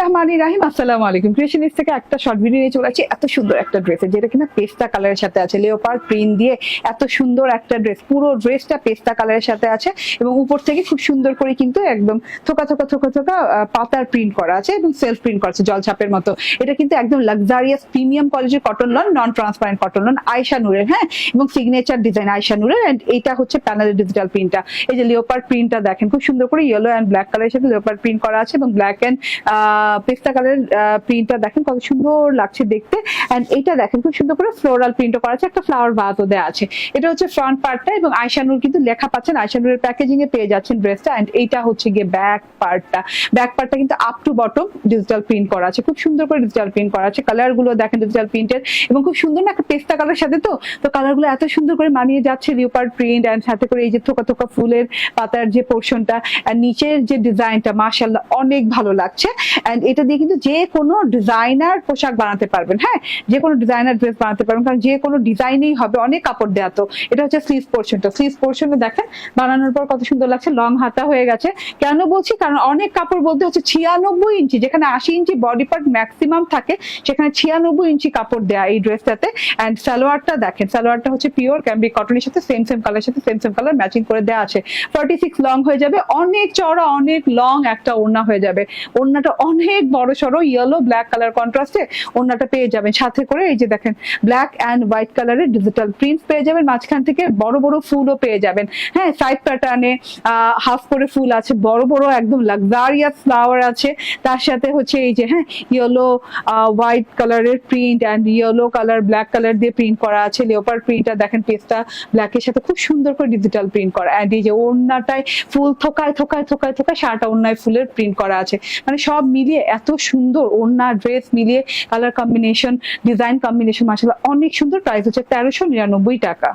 রহমানির রাহিম। আসসালামু আলাইকুম। ক্রিয়েশনিস্ট থেকে একটা শর্ট ভিডিও নিয়ে চলে আসছি এত সুন্দর একটা ড্রেস, যেটা কিনা পেস্তা কালারের সাথে আছে, লেওপার্ড প্রিন্ট দিয়ে এত সুন্দর একটা ড্রেস। পুরো ড্রেসটা পেস্তা কালারের সাথে আছে এবং উপর থেকে খুব সুন্দর করে কিন্তু একদম থোকা থোকা থোকা থোকা পাতার প্রিন্ট করা আছে এবং সেলফ প্রিন্ট করা আছে জলছাপের মতো। এটা কিন্তু একদম লাক্সারিয়াস প্রিমিয়াম কোয়ালিটির কটন লন, নন ট্রান্সপারেন্ট কটন লন, আয়শা নূরের, হ্যাঁ, এবং সিগনেচার ডিজাইন আয়শা নূরের। এন্ড এইটা হচ্ছে প্যানেলের ডিজিটাল প্রিন্টটা। এই যে লেওপার্ড প্রিন্টটা দেখেন, খুব সুন্দর করে ইয়েলো এন্ড ব্ল্যাক কালারের সাথে লেওপার্ড প্রিন্ট করা আছে এবং ব্ল্যাক এন্ড পেস্তা কালারের প্রিন্টটা দেখেন কত সুন্দর লাগছে দেখতে। এন্ড এইটা দেখেন খুব সুন্দর করে ফ্লোরাল প্রিন্টও করা আছে, একটা ফ্লাওয়ার ভাতও দেওয়া আছে। এটা হচ্ছে ফ্রন্ট পার্টটা এবং আয়শা নূর কিন্তু লেখা পাচ্ছেন, আয়শা নূরের প্যাকেজিং এ পেয়ে যাচ্ছেন ড্রেসটা। এন্ড এইটা হচ্ছে গিয়ে ব্যাক পার্টটা। ব্যাক পার্টটা কিন্তু up to bottom digital print করা আছে, খুব সুন্দর করে ডিজিটাল প্রিন্ট করা আছে। কালার গুলো দেখেন ডিজিটাল প্রিন্টের এবং খুব সুন্দর না একটা পেস্তা কালার সাথে, তো কালার গুলো এত সুন্দর করে মানিয়ে যাচ্ছে। লিওপার্ড প্রিন্ট এন্ড সাথে করে এই যে থোকা থোকা ফুলের পাতার যে পোর্শনটা আর নিচের যে ডিজাইনটা, মাশাআল্লাহ অনেক ভালো লাগছে। এন্ড এটা দিয়ে কিন্তু যে কোনো ডিজাইনার পোশাক বানাতে পারবেন, হ্যাঁ, যে কোনো ডিজাইনার ড্রেস বানাতে পারবেন, কারণ যে কোনো ডিজাইনেই হবে, অনেক কাপড় দেয়া। তো এটা হচ্ছে স্লিভ পোর্শনটা, স্লিভ পোর্শনে দেখেন বানানোর পর কত সুন্দর লাগছে, লং হাতা হয়ে গেছে। কেন বলছি, কারণ অনেক কাপড় বলতে হচ্ছে 96 ইঞ্চি, যেখানে 80 ইঞ্চি বডি পার্ট ম্যাক্সিমাম থাকে, সেখানে 96 ইঞ্চি কাপড় দেয়া এই ড্রেসটাতে। এন্ড সালোয়ারটা দেখেন, সালোয়ারটা হচ্ছে পিওর ক্যামব্রিক কটনের সাথে সেম কালার সাথে সেম কালার ম্যাচিং করে দেওয়া আছে। 46 লং হয়ে যাবে, অনেক চওড়া অনেক লং একটা ওড়না হয়ে যাবে। ওড়নাটা অনেক বড় সড়ো ইয়েলো ব্ল্যাক কালার কন্ট্রাস্টে ওড়নাটা পেয়ে যাবেন। সাথে করে এই যে দেখেন ব্ল্যাক এন্ড হোয়াইট কালারের ডিজিটাল প্রিন্ট পেয়ে যাবেন, মাঝখান থেকে বড় বড় ফুলও পেয়ে যাবেন, হ্যাঁ, সাইড প্যাটার্নে হাফ করে ফুল আছে, বড় বড় একদম লাক্সারিয়াস ফ্লাওয়ার আছে। তার সাথে হচ্ছে এই যে হ্যাঁ ইয়েলো হোয়াইট কালারের print and yellow colour black colour দিয়ে প্রিন্ট করা আছে। লেওপার্ড প্রিন্টটা দেখেন পেস্টা ব্ল্যাকের সাথে খুব সুন্দর করে ডিজিটাল প্রিন্ট করা। এন্ড এই যে ওড়নাটায় ফুল থোকায় থোকায় থোকায় থোকায় সারাটা ওড়নায় ফুলের প্রিন্ট করা আছে। মানে সব মিলিয়ে এত সুন্দর ওড়না ড্রেস মিলিয়ে কালার কম্বিনেশন ডিজাইন কম্বিনেশন মাশাআল্লাহ অনেক সুন্দর। প্রাইস হচ্ছে 1399 টাকা।